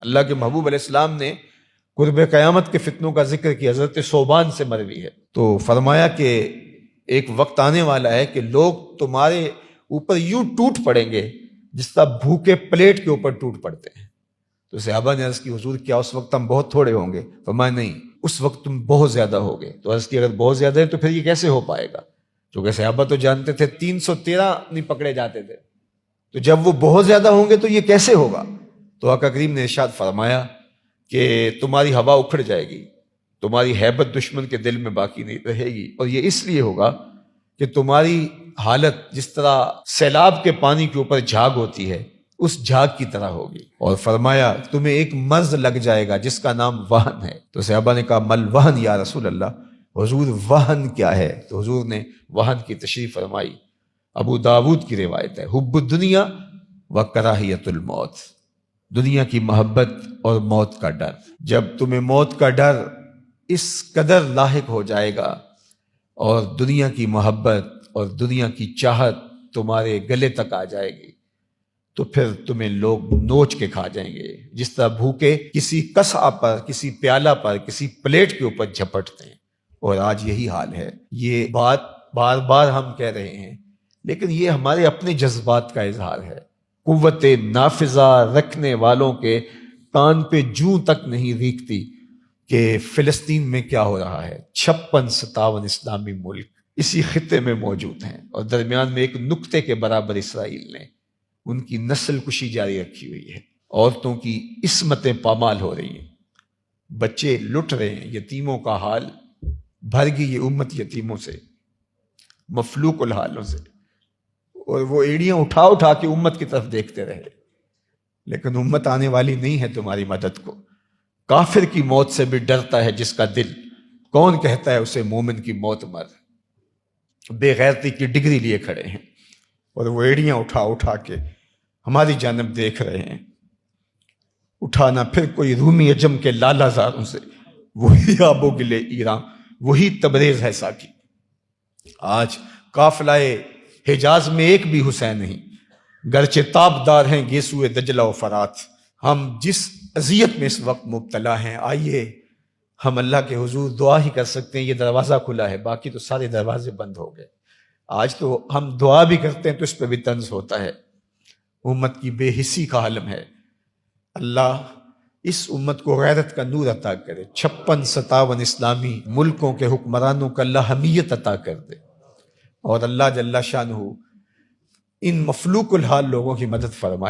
اللہ کے محبوب علیہ السلام نے قرب قیامت کے فتنوں کا ذکر کیا، حضرت صوبان سے مروی ہے، تو فرمایا کہ ایک وقت آنے والا ہے کہ لوگ تمہارے اوپر یوں ٹوٹ پڑیں گے جس طرح بھوکے پلیٹ کے اوپر ٹوٹ پڑتے ہیں۔ تو صحابہ نے عرض کی حضور کیا اس وقت ہم بہت تھوڑے ہوں گے؟ فرمایا نہیں، اس وقت تم بہت زیادہ ہوگے۔ تو عرض کی اگر بہت زیادہ ہے تو پھر یہ کیسے ہو پائے گا؟ چونکہ صحابہ تو جانتے تھے 313 نہیں پکڑے جاتے تھے، تو جب وہ بہت زیادہ ہوں گے تو یہ کیسے ہوگا؟ تو آقا کریم نے ارشاد فرمایا کہ تمہاری ہوا اکھڑ جائے گی، تمہاری ہیبت دشمن کے دل میں باقی نہیں رہے گی، اور یہ اس لیے ہوگا کہ تمہاری حالت جس طرح سیلاب کے پانی کے اوپر جھاگ ہوتی ہے اس جھاگ کی طرح ہوگی۔ اور فرمایا تمہیں ایک مرض لگ جائے گا جس کا نام وہن ہے۔ تو صحابہ نے کہا مل وہن یا رسول اللہ، حضور وہن کیا ہے؟ تو حضور نے وہن کی تشریح فرمائی۔ ابو داود کی روایت ہے، حب الدنیا و کراہیت الموت، دنیا کی محبت اور موت کا ڈر۔ جب تمہیں موت کا ڈر اس قدر لاحق ہو جائے گا اور دنیا کی محبت اور دنیا کی چاہت تمہارے گلے تک آ جائے گی تو پھر تمہیں لوگ نوچ کے کھا جائیں گے، جس طرح بھوکے کسی قصعہ پر، کسی پیالہ پر، کسی پلیٹ کے اوپر جھپٹتے ہیں۔ اور آج یہی حال ہے۔ یہ بات بار بار ہم کہہ رہے ہیں، لیکن یہ ہمارے اپنے جذبات کا اظہار ہے۔ قوت نافذہ رکھنے والوں کے کان پہ جوں تک نہیں ریکھتی کہ فلسطین میں کیا ہو رہا ہے۔ 56-57 اسلامی ملک اسی خطے میں موجود ہیں، اور درمیان میں ایک نقطے کے برابر اسرائیل نے ان کی نسل کشی جاری رکھی ہوئی ہے۔ عورتوں کی عصمتیں پامال ہو رہی ہیں، بچے لٹ رہے ہیں، یتیموں کا حال بھر گئی یہ امت یتیموں سے، مفلوق الحالوں سے، اور وہ ایڑیاں اٹھا اٹھا کے امت کی طرف دیکھتے رہے، لیکن امت آنے والی نہیں ہے تمہاری مدد کو۔ کافر کی موت سے بھی ڈرتا ہے جس کا دل، کون کہتا ہے اسے مومن کی موت مر؟ بے غیرتی کی ڈگری لیے کھڑے ہیں اور وہ ایڑیاں اٹھا اٹھا کے ہماری جانب دیکھ رہے ہیں۔ اٹھانا پھر کوئی رومی عجم کے لالا زاروں سے، وہی آب و گلے ایران، وہی تبریز ہے ساکی۔ آج قافلہ حجاز میں ایک بھی حسین نہیں، گرچہ تابدار ہیں گیسوئے دجلہ و فرات۔ ہم جس اذیت میں اس وقت مبتلا ہیں، آئیے ہم اللہ کے حضور دعا ہی کر سکتے ہیں، یہ دروازہ کھلا ہے، باقی تو سارے دروازے بند ہو گئے۔ آج تو ہم دعا بھی کرتے ہیں تو اس پہ بھی طنز ہوتا ہے۔ امت کی بے حسی کا عالم ہے۔ اللہ اس امت کو غیرت کا نور عطا کرے، 56-57 اسلامی ملکوں کے حکمرانوں کا اللہ حمیت عطا کر دے، اور اللہ جل شانہ ان مفلوق الحال لوگوں کی مدد فرمائے۔